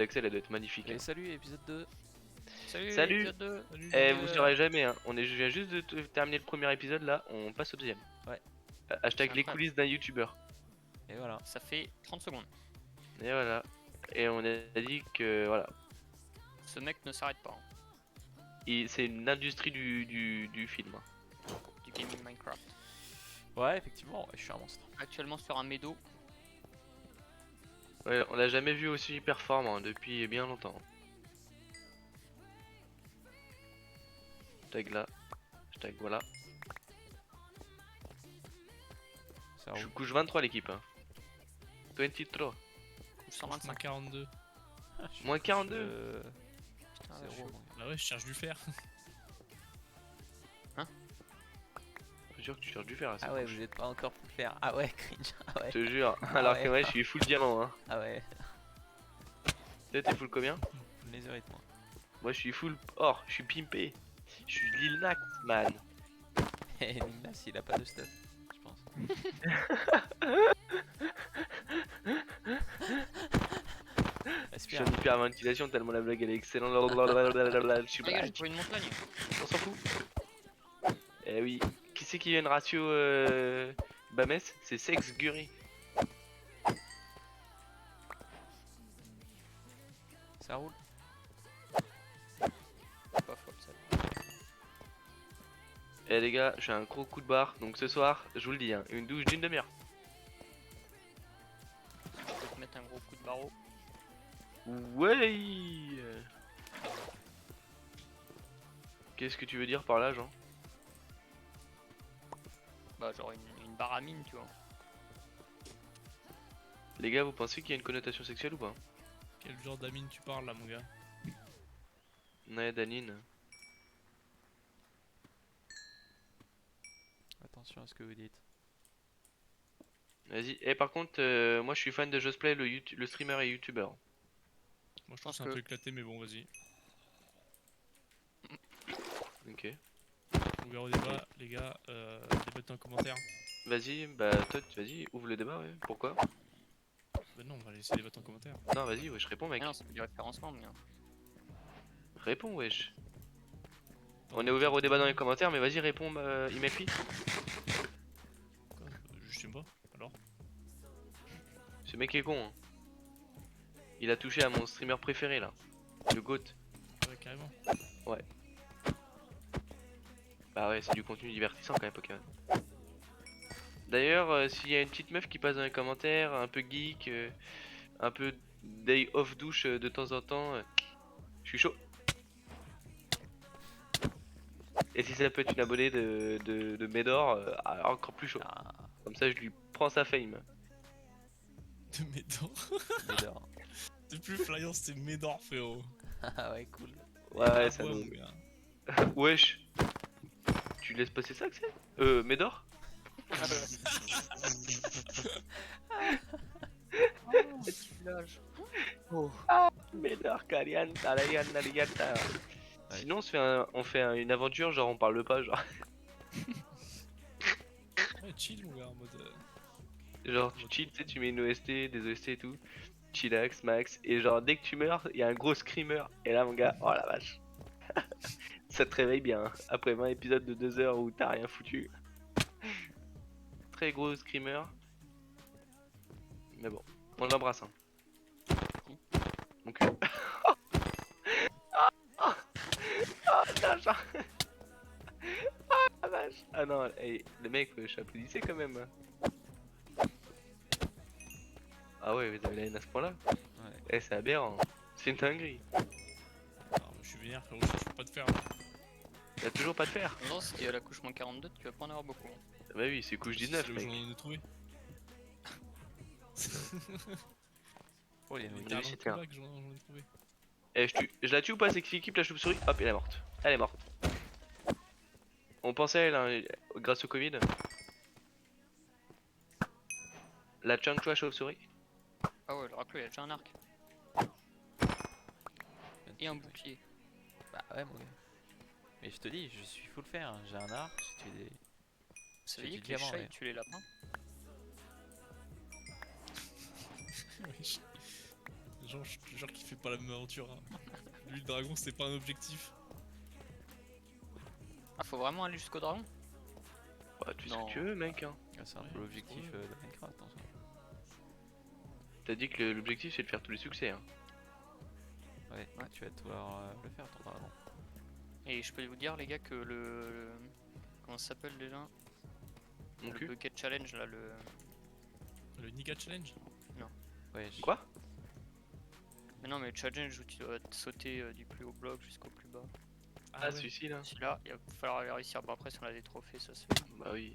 Excel, elle doit être magnifique. Et salut, épisode 2. Salut. Épisode 2. Eh, vous saurez jamais, hein. Je viens juste de terminer le premier épisode là, on passe au deuxième. Ouais. Hashtag C'est les incroyable. coulisses d'un youtubeur. Et voilà. Ça fait 30 secondes. Et voilà. Et on a dit que voilà. Ce mec ne s'arrête pas. Hein. C'est une industrie du film. Hein. Du gaming Minecraft. Ouais, effectivement, je suis un monstre. Actuellement sur un médo. Ouais, on l'a jamais vu aussi performant hein, depuis bien longtemps. Hashtag là. Hashtag voilà. Ça Je roule. couche 23 l'équipe. Hein. 23. Ou 125. 42. Moins 42. Putain, Zéro, je suis- mon gars. Bah ouais, je cherche du fer. Je suis sûr que tu cherches du fer. Ah ouais, vous êtes pas encore pu le faire. Ah ouais, cringe. Ah ouais. Je te jure. Alors ouais. que ouais, je suis full diamant. Hein. Ah ouais. Toi, t'es full combien? Mesurez moi. Moi, je suis full or. Je suis pimpé. Je suis Lil Nas, man. Et Ninas, il a pas de stuff, je pense. Je suis Respire. en hyperventilation tellement la blague elle est excellente. Je suis Les gars, j'ai blague. trouvé une montagne. On s'en fout. Eh oui. Qui c'est qui a une ratio Bames? C'est Sex Guri. Ça roule. Pas faux, ça. Eh les gars, j'ai un gros coup de barre. Donc ce soir, je vous le dis, hein, une douche d'une demi-heure. Je peux te mettre un gros coup de barreau. Ouais. Qu'est-ce que tu veux dire par là, Jean? Bah, genre une barre à mine, tu vois. Les gars, vous pensez qu'il y a une connotation sexuelle ou pas? Quel genre d'amine tu parles là, mon gars? Ouais, Danine. Attention à ce que vous dites. Vas-y. Et par contre, moi je suis fan de Josplay, le streamer et youtubeur. Moi je pense pense c'est un que- peu éclaté, mais bon, vas-y. Ok. Ouvert au débat, les gars, débattez en commentaire. Vas-y, bah toi, vas-y, ouvre le débat, ouais. Pourquoi? Bah non, on va laisser débattre en commentaire. Non, vas-y, wesh, réponds, mec. Ah non, c'est du référencement, mais. Réponds, wesh. On est ouvert au débat dans les commentaires, mais vas-y, réponds, email. Quoi je sais pas, alors. Ce mec est con, hein. Il a touché à mon streamer préféré, là. Le GOAT. Ouais, carrément. Bah ouais, c'est du contenu divertissant quand même, Pokémon. D'ailleurs, s'il y a une petite meuf qui passe dans les commentaires, un peu geek, un peu day off douche de temps en temps, je suis chaud. Et si ça peut être une abonnée de Médor, encore plus chaud. Ah, Comme ça, je lui prends sa fame. De Médor. Médor. C'est plus flyant, c'est Médor, frérot. Ah ouais, cool. Ouais, ça ouais, nous... mon gars. Wesh. Tu laisses passer ça, Axel? Médor? Petit village. Médor, Calianta, Lariana, Ligata. Ouais. Sinon, on fait une aventure, genre on parle pas, genre. Ouais, chill, mon gars, en mode. Genre tu chill, tu sais, tu mets une OST, des OST et tout. Chillax, max. Et genre dès que tu meurs, il y a un gros screamer. Et là, mon gars, oh la vache. Ça te réveille bien. Hein. Après 20 épisodes de 2 heures où t'as rien foutu. Très gros screamer. Mais bon, on l'embrasse. Hein. Mon cul. Non, genre... Ah la vache. Ah non, hey, le mec, je applaudissais quand même. Ah ouais, vous avez la haine à ce point là? Ouais. Eh, c'est aberrant. C'est une dinguerie. Alors, je suis vénère, frérot, je cherche pas de fer. Là. Y'a toujours pas de fer. Non, si tu es à la couche moins 42, tu vas pas en avoir beaucoup. Bah oui, c'est couche 19, C'est le mec. jour où on a trouvé. Oh, il y a Les une talents. talents de c'est clair. combat que j'en ai trouvé. Eh, je la tue ou pas, cette équipe, la chauve-souris? Hop, elle est morte. Elle est morte. On pensait à elle, hein, grâce au Covid. La Changchua chauve-souris. Ah ouais, le raclo, il a déjà un arc. Et un bouclier. Bah ouais, mon gars. Mais je te dis, je suis full fer. Hein. J'ai un arc, j'ai tué des. Ça C'est veut du dire que les diamant, chats ouais. ils tuent les lapins. Wesh. Genre, je te jure qu'il fait pas la même aventure. Hein. Lui, le dragon, c'est pas un objectif. Ah, faut vraiment aller jusqu'au dragon? Bah, tu fais ce Non. que tu veux, mec. Hein. Ah, c'est un Ouais, peu l'objectif c'est trop de Minecraft en soi. T'as dit que l'objectif c'est de faire tous les succès. Hein. Ouais, Ouais. tu vas devoir le faire ton dragon. Et je peux vous dire, les gars, que comment ça s'appelle déjà? Mon Le cul. bucket challenge là, Le Nika Challenge. Ouais, Quoi? Mais non, mais le challenge où tu dois te sauter du plus haut bloc jusqu'au plus bas. Ah, ouais. celui-ci là. Celui-là, il va falloir aller réussir. Bon, après, si on a des trophées, ça se fait. Bah oui.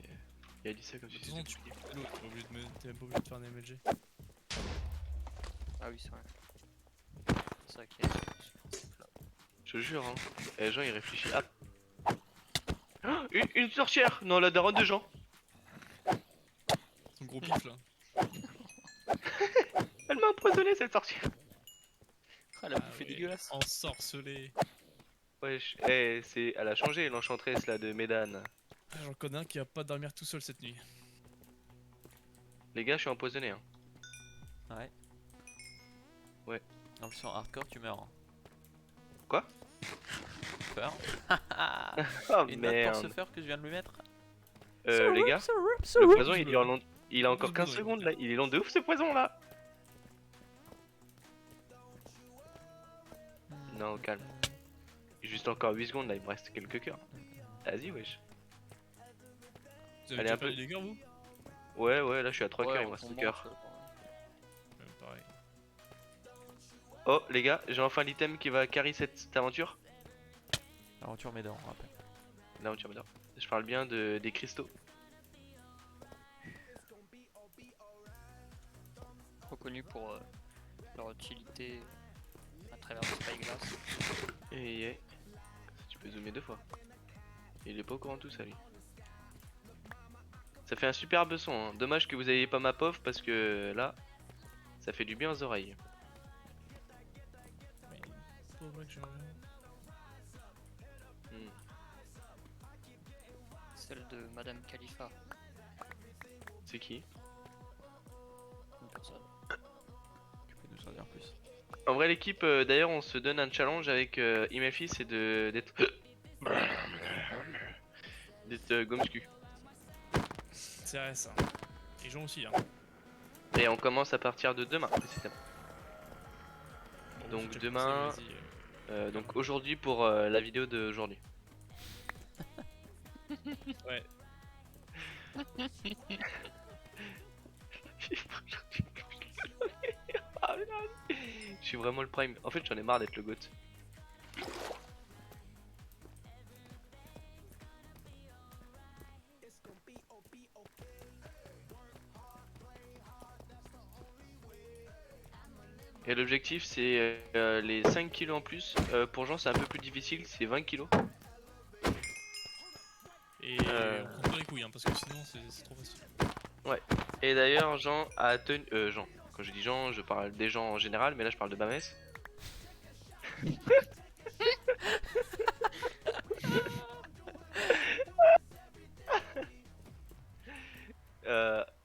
Il a dit ça comme De si toute façon, c'était. tu peux l'autre, t'es même pas obligé de faire un MLG. Ah oui, c'est vrai. C'est vrai qu'il y a ce principe-là. Je te jure, hein. Et Jean il réfléchit. Ah. Ah, une sorcière! Non, la daronne de Jean. Son gros pif là. Elle m'a empoisonné cette sorcière. Ah, la Ah bouffée ouais, dégueulasse. ensorcelé. Wesh, elle a changé l'enchanteresse là de Médane. Ah, j'en connais un qui va pas dormir tout seul cette nuit. Les gars, je suis empoisonné. Hein. Ouais. Ouais. En plus, en hardcore, tu meurs. Hein. Quoi? Peur. Oh Une note pour ce merde. fur que je viens de lui mettre. Les gars, So le rup. poison il dure long. Il a encore 15 besoin, secondes là. Il est long de ouf ce poison là. Non, calme. Juste encore 8 secondes là, il me reste quelques cœurs. Vas-y, wesh. Vous avez Allez, déjà un fait peu. les dégâts vous? Ouais, là je suis à 3 Ouais, cœurs, il me on reste tombe 2 cœurs. bon, Pareil. Oh, les gars, j'ai enfin l'item qui va carry cette aventure. L'aventure Médan, on rappelle. L'aventure, madame. Je parle bien des cristaux. reconnu pour leur utilité à travers le spyglass. Et tu peux zoomer 2 fois. Il est pas au courant de tout ça lui. Ça fait un superbe son, hein. Dommage que vous ayez pas ma pauvre parce que là, ça fait du bien aux oreilles. Oui. Pas vrai que j'ai rien. Hmm. Celle de Madame Khalifa, C'est qui? une personne. Tu peux nous en dire plus. En vrai l'équipe, d'ailleurs on se donne un challenge avec Imelfi, c'est d'être... d'être Gomscu. C'est vrai ça. Et Jean aussi hein. Et on commence à partir de demain, précisément. Bon, Donc j'ai déjà demain, commencé, vas-y, donc aujourd'hui pour la vidéo d'aujourd'hui. Ouais. Ah, putain. Je suis vraiment le prime. En fait j'en ai marre d'être le GOAT. Et l'objectif c'est les 5 kilos en plus. Pour Jean c'est un peu plus difficile, c'est 20 kilos. Et Euh. on prend pas les couilles hein, parce que sinon c'est trop facile. Et d'ailleurs Jean a tenu... Jean. Quand je dis Jean, je parle des gens en général, mais là je parle de Bamès.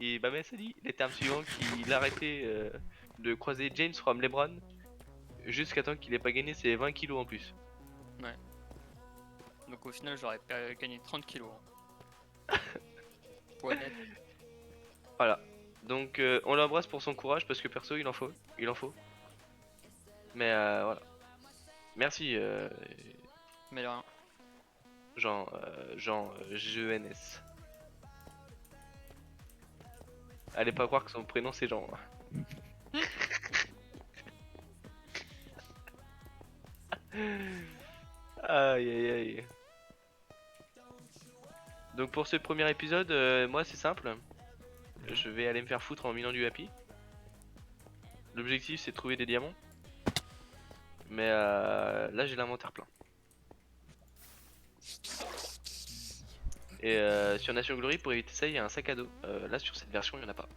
Et Bamès a dit les termes suivants qu'il arrêtait de croiser James from LeBron jusqu'à temps qu'il ait pas gagné ses 20 kilos en plus. Donc au final, j'aurais gagné 30 kilos. Hein. Pour être net. Voilà. Donc on l'embrasse pour son courage parce que perso il en faut. Il en faut. Mais voilà. Merci Mais rien. Jean GENS. Allez pas croire que son prénom c'est Jean. Aïe aïe aïe. Donc pour ce premier épisode, moi c'est simple. Je vais aller me faire foutre en minant du happy. L'objectif c'est de trouver des diamants. Mais là j'ai l'inventaire plein. Et sur Nation Glory pour éviter ça il y a un sac à dos. Là sur cette version il n'y en a pas.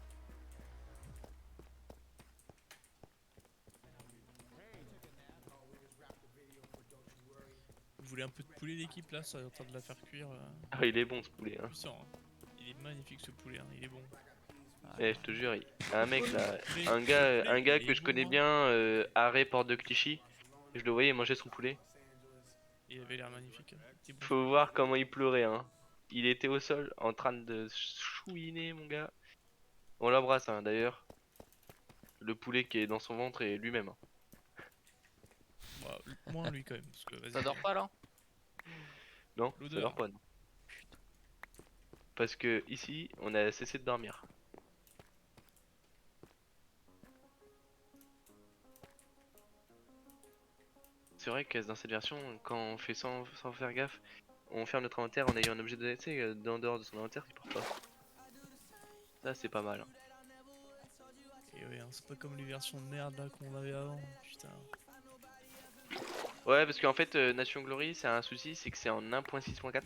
Vous voulez un peu de poulet l'équipe là, ça est en train de la faire cuire. Ah il est bon ce poulet hein. Puissant. Hein. Il est magnifique ce poulet, hein. Il est bon. Eh, je te jure, il y a un mec là, Mais- un gars que mais je connais bon, bien, arrêt porte de Clichy. Je le voyais manger son poulet. Il avait l'air magnifique. Il était bon. Faut voir comment il pleurait, hein. Il était au sol en train de chouiner, mon gars. On l'embrasse, hein, d'ailleurs. Le poulet qui est dans son ventre est lui-même, hein. Bah, moins lui quand même. Parce que, vas-y. Ça dort pas là? Non, ça L'odeur. dort pas, non. Parce que ici, on a cessé de dormir. C'est vrai que dans cette version, quand on fait sans faire gaffe, on ferme notre inventaire en ayant un objet de, tu sais, en dehors de son inventaire qui porte pas. Ça, c'est pas mal, hein. Et ouais, hein, c'est pas comme les versions de merde là qu'on avait avant. Putain. Ouais, parce qu'en fait, Nation Glory, c'est un souci, c'est que c'est en 1.6.4.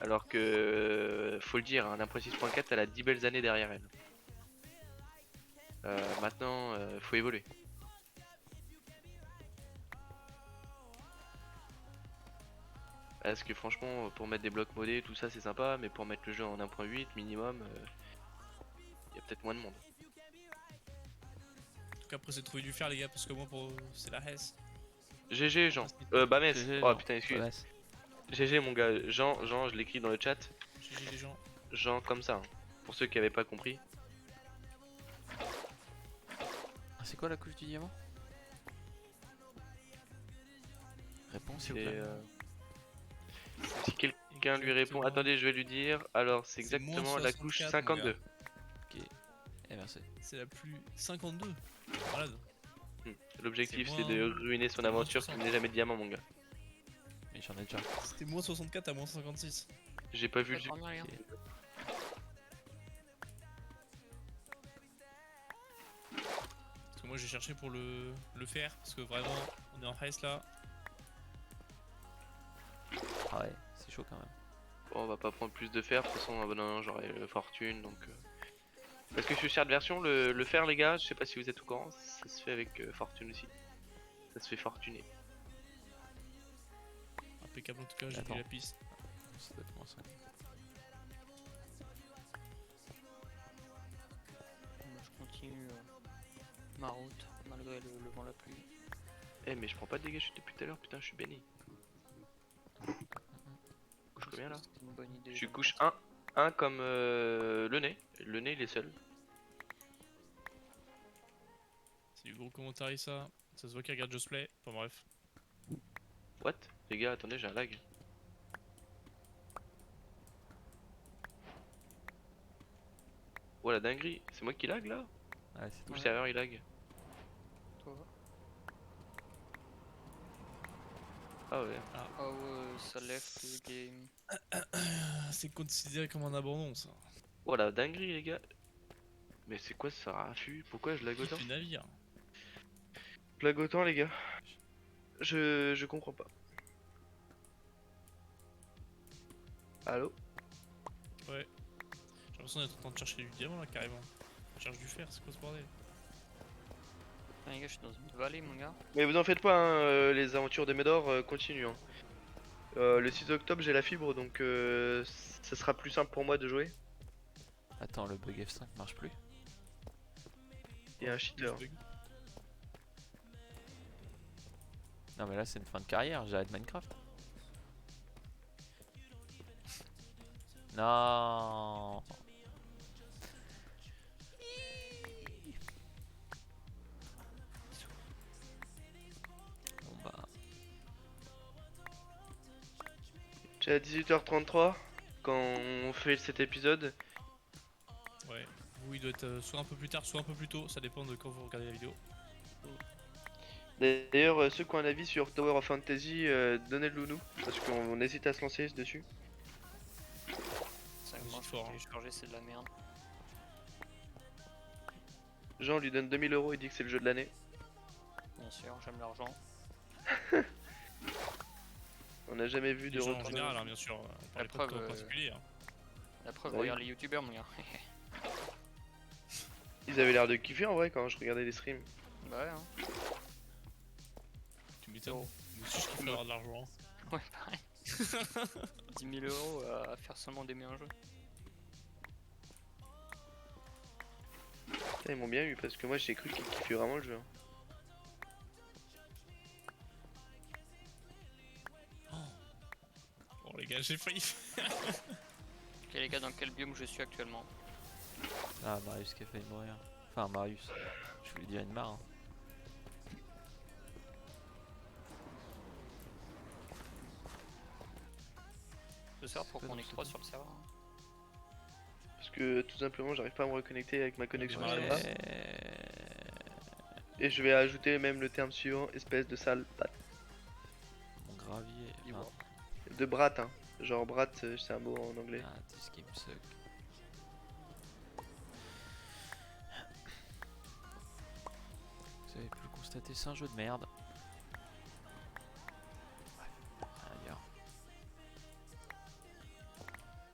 Alors que, faut le dire, hein, 1.6.4, elle a 10 belles années derrière elle. Maintenant, faut évoluer. Parce que franchement, pour mettre des blocs modés, tout ça c'est sympa, mais pour mettre le jeu en 1.8 minimum, il y a peut-être moins de monde. En tout cas, après, c'est de trouver du fer, les gars, parce que moi, c'est la Hesse. GG Jean. Ah, Bames. GG, Oh Jean. putain, excuse. Voilà. GG mon gars. Jean, je l'écris dans le chat. GG les gens. Jean comme ça, hein. Pour ceux qui avaient pas compris. Ah, c'est quoi la couche du diamant? Réponse s'il vous C'est, plaît. si quelqu'un lui répond, Exactement. attendez, je vais lui dire. Alors, c'est C'est moins exactement la couche 64, mon gars. 52. Eh merci. C'est la plus 52. Malade. L'objectif C'est c'est de moins- ruiner son c'est moins aventure 60. qu'il n'ait jamais de diamant, mon gars. Mais j'en ai déjà. C'était moins 64 à moins 56. J'ai pas vu le. D'accord, rien. Parce que moi, j'ai cherché pour le fer. Parce que vraiment, on est en Hesse là. Ah ouais, c'est chaud quand même. Bon, on va pas prendre plus de fer, de toute façon, non, j'aurai fortune donc. Parce que sur cette version, le fer, les gars, je sais pas si vous êtes au courant, ça se fait avec fortune aussi. Ça se fait fortuner. Impeccable en tout cas, j'ai Attends. dit la piste. Ça doit être moins 5. Moi, je continue ma route malgré le vent, la pluie. Eh, mais je prends pas de dégâts chute depuis tout à l'heure, putain, je suis béni. Couche combien là? C'était une bonne idée. Je suis couche 1. 1 comme le nez. Le nez, il est seul. C'est du gros commentaire ça. Ça se voit qu'il regarde Just Play. Enfin bref. What? Les gars, attendez, j'ai un lag. Oh la dinguerie, c'est moi qui lag là? Ouais, c'est Ou tout. le serveur il lag? Toi. Ah ouais. Ah ouais, ça lève le game. C'est considéré comme un abandon ça. Oh la dinguerie les gars. Mais c'est quoi ce raffut? Pourquoi je lag autant? Du navire. Je lag autant les gars. Je comprends pas. Allô? Ouais. J'ai l'impression d'être en train de chercher du diamant là carrément. Je cherche du fer, c'est quoi ce bordel? Ah, les gars, je suis dans une vallée, mon gars. Mais vous en faites pas, hein, les aventures de Médor continuent, hein. Le 6 octobre j'ai la fibre donc ça sera plus simple pour moi de jouer. Attends, le bug F5 marche plus. Il y a un cheater. Non mais là c'est une fin de carrière, j'arrête Minecraft. Non. Bon bah, J'ai à 18h33 quand on fait cet épisode. Ouais. Vous il doit être soit un peu plus tard, soit un peu plus tôt. Ça dépend de quand vous regardez la vidéo. D'ailleurs, ceux qui ont un avis sur Tower of Fantasy, donnez-le nous, parce qu'on hésite à se lancer dessus. C'est Vas-y, moi, fort, je hein. l'ai téléchargé, c'est de la merde. Jean lui donne 2000 euros, il dit que c'est le jeu de l'année. Bien sûr, j'aime l'argent. On n'a jamais vu de Les gens en retour. général, hein, bien sûr. On parlait pas de toi en preuve, particulier. Hein. La preuve, Bah oui. regarde les youtubeurs, mon gars. Ils avaient l'air de kiffer en vrai quand je regardais les streams. Bah ouais, hein. Tu m'étonnes. Oh. Moi aussi je kiffe avoir de l'argent. Hein. Ouais, pareil. 10 000 euros à faire seulement d'aimer un jeu. Putain, ils m'ont bien eu parce que moi j'ai cru qu'ils kiffaient vraiment le jeu. Hein. Bon les gars, j'ai failli. Ok les gars, dans quel biome je suis actuellement? Ah, Marius qui a failli mourir. Enfin, Marius. Je voulais dire une marre. Hein. Ce soir pour quoi qu'on dans est ce 3 truc sur le serveur. Parce que tout simplement j'arrive pas à me reconnecter avec ma connexion Ouais. Shabbat. Et je vais ajouter même le terme suivant, espèce de sale patte. Mon gravier. Dis-moi. De brat, hein. Genre brat, c'est un mot en anglais. Ah, this game suck. Vous avez pu le constater, c'est un jeu de merde. Bref, rien à dire.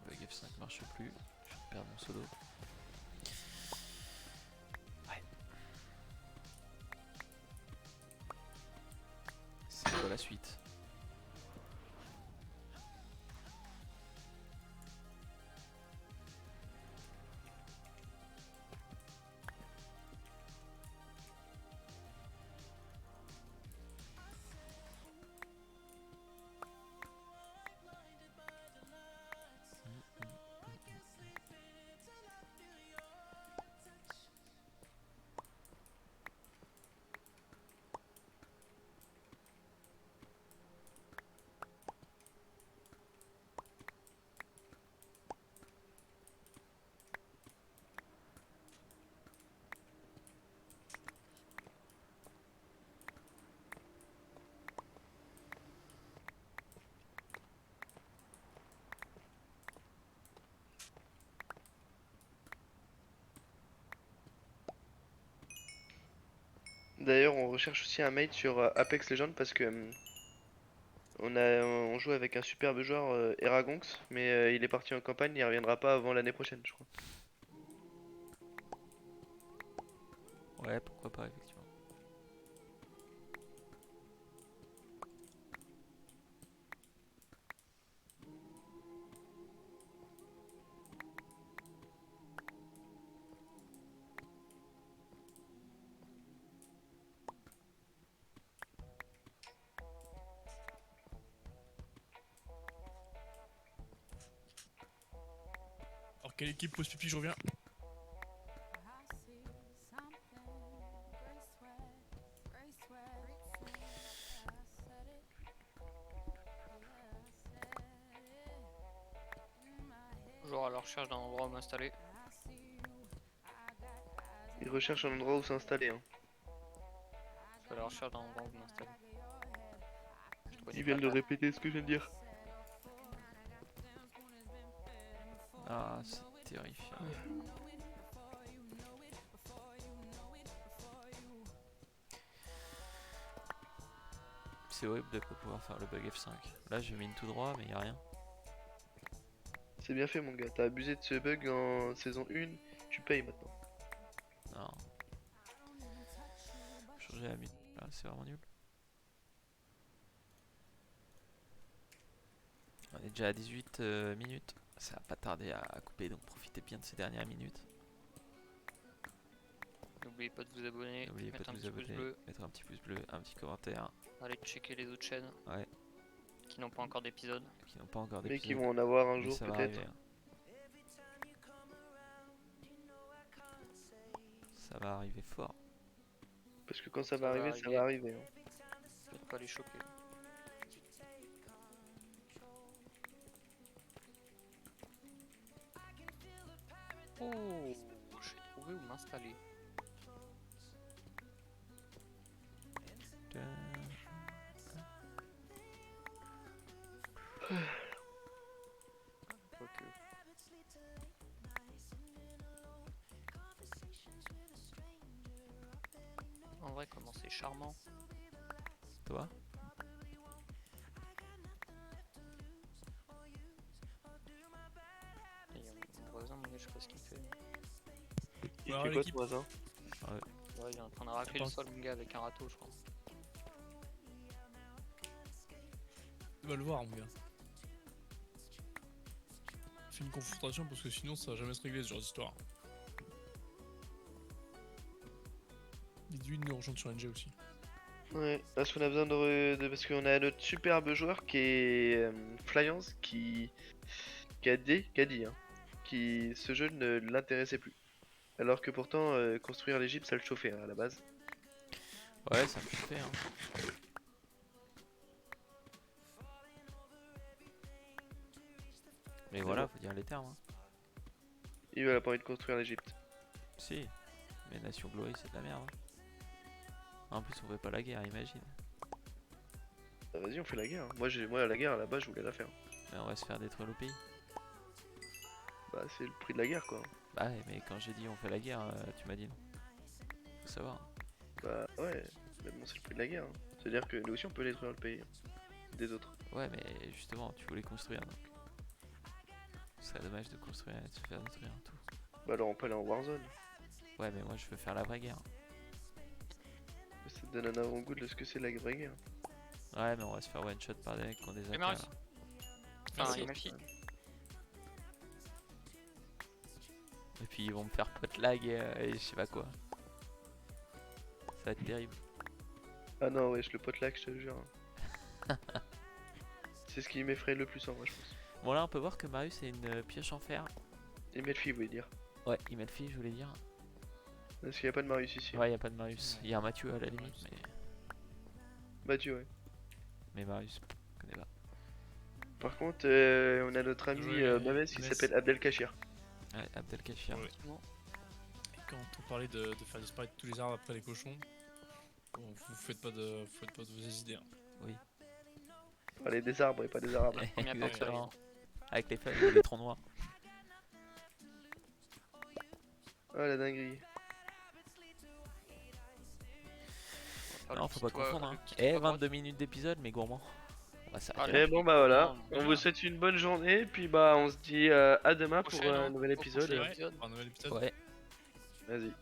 Le F5 marche plus. Je vais perdre mon solo. Ouais. C'est quoi la suite? D'ailleurs, on recherche aussi un mate sur Apex Legends parce que on joue avec un superbe joueur Eragonx, mais il est parti en campagne, il reviendra pas avant l'année prochaine, je crois. Ouais, pourquoi pas, effectivement. Alors quelle équipe pose pipi, je reviens. Toujours à la recherche d'un endroit où m'installer. Il recherche un endroit où s'installer. Hein. Je suis à la recherche d'un endroit où m'installer. Je connais Il vient pas de tant. répéter ce que je viens de dire. Ah, c'est terrifiant. C'est horrible de pas pouvoir faire le bug F5. Là, j'ai mis une tout droit, mais y a rien. C'est bien fait mon gars, t'as abusé de ce bug en saison 1, tu payes maintenant. Non. Changer la minute. Là, c'est vraiment nul. On est déjà à 18 minutes. Ça va pas tarder à couper, donc profitez bien de ces dernières minutes. N'oubliez pas de vous abonner, N'oubliez pas mettre de un vous petit pouce abonner, bleu, mettre un petit pouce bleu, un petit commentaire. allez checker les autres chaînes Ouais, qui n'ont pas encore d'épisode. qui n'ont pas encore Mais qui d'épisode. vont en avoir un Mais jour ça va peut-être. arriver. Hein. Ça va arriver fort. Parce que quand ça Ça va va arriver, ça arriver. va arriver. Hein. Faites pas les choper. Oh, j'ai trouvé où m'installer. Ok. En vrai, comment c'est charmant. Toi? Il y a mon voisin, mon gars, je sais pas ce qu'il fait. Il Alors, fait quoi l'équipe. ton voisin? Ouais, il est en train de racler le sol, mon gars, avec un râteau, je crois. Tu vas le voir, mon gars. Fais une confrontation parce que sinon ça va jamais se régler ce genre d'histoire. lui de nous rejoindre sur NG aussi. Ouais, parce qu'on a besoin parce qu'on a notre superbe joueur qui est Flyance qui a dit hein, qui ce jeu ne l'intéressait plus. Alors que pourtant construire l'Egypte ça le chauffait hein, à la base. Ouais, ça me fait hein. Mais voilà, faut dire les termes. Hein. Il a pas envie de construire l'Egypte. Si, mais Nation Glory c'est de la merde. Hein. En plus, on fait pas la guerre, imagine. Bah, vas-y on fait la guerre. Hein. Moi la guerre à la base je voulais la faire. Mais on va se faire détruire le pays. Bah c'est le prix de la guerre quoi. Bah ouais, mais quand j'ai dit on fait la guerre, tu m'as dit non. Faut savoir. Bah ouais, mais bon c'est le prix de la guerre. Hein. C'est-à-dire que nous aussi on peut détruire le pays hein, des autres. Ouais, mais justement, tu voulais construire donc. Ce serait dommage de construire et de se faire détruire tout. Bah alors on peut aller en Warzone. Ouais, mais moi je veux faire la vraie guerre. Ça te donne un avant-goût de ce que c'est la vraie guerre. Ouais, mais on va se faire one shot par des mecs qui ont des Et AK. Marius. là. Enfin, Merci. ma fille. Et puis ils vont me faire pot lag et je sais pas quoi. Ça va être terrible. Ah non ouais je le pote là que je te jure. Hein. C'est ce qui m'effraie le plus en vrai je pense. Bon, là on peut voir que Marius a une pioche en fer. Et Melfi vous voulez dire. Ouais, il met le fil, je voulais dire. Parce qu'il n'y a pas de Marius ici. Ouais, y a pas de Marius. Il y a un Mathieu à la limite, Mathieu ouais. mais Marius, je connais pas. Par contre on a notre ami Jouer Mames qui Metz. s'appelle Abdelkachir. Ouais, Abdelkachir. Ouais. Et quand on parlait de faire disparaître tous les arbres après les cochons, bon, vous faites pas de vos idées. Hein. Parler des arbres et pas des arabes. Exactement. Avec les feuilles et les troncs noirs. Oh la dinguerie. Non, faut pas Toi, confondre. Hein. le petit Eh, truc à droite. 22 minutes d'épisode, mais gourmand. On va s'arrêter Allez. là. Et bon bah voilà, Bon, on vous voilà. souhaite une bonne journée, puis bah on se dit à demain pour Prochaine, un hein. nouvel Au épisode. prochain Ouais, épisode. un nouvel épisode. Ouais. Vas-y.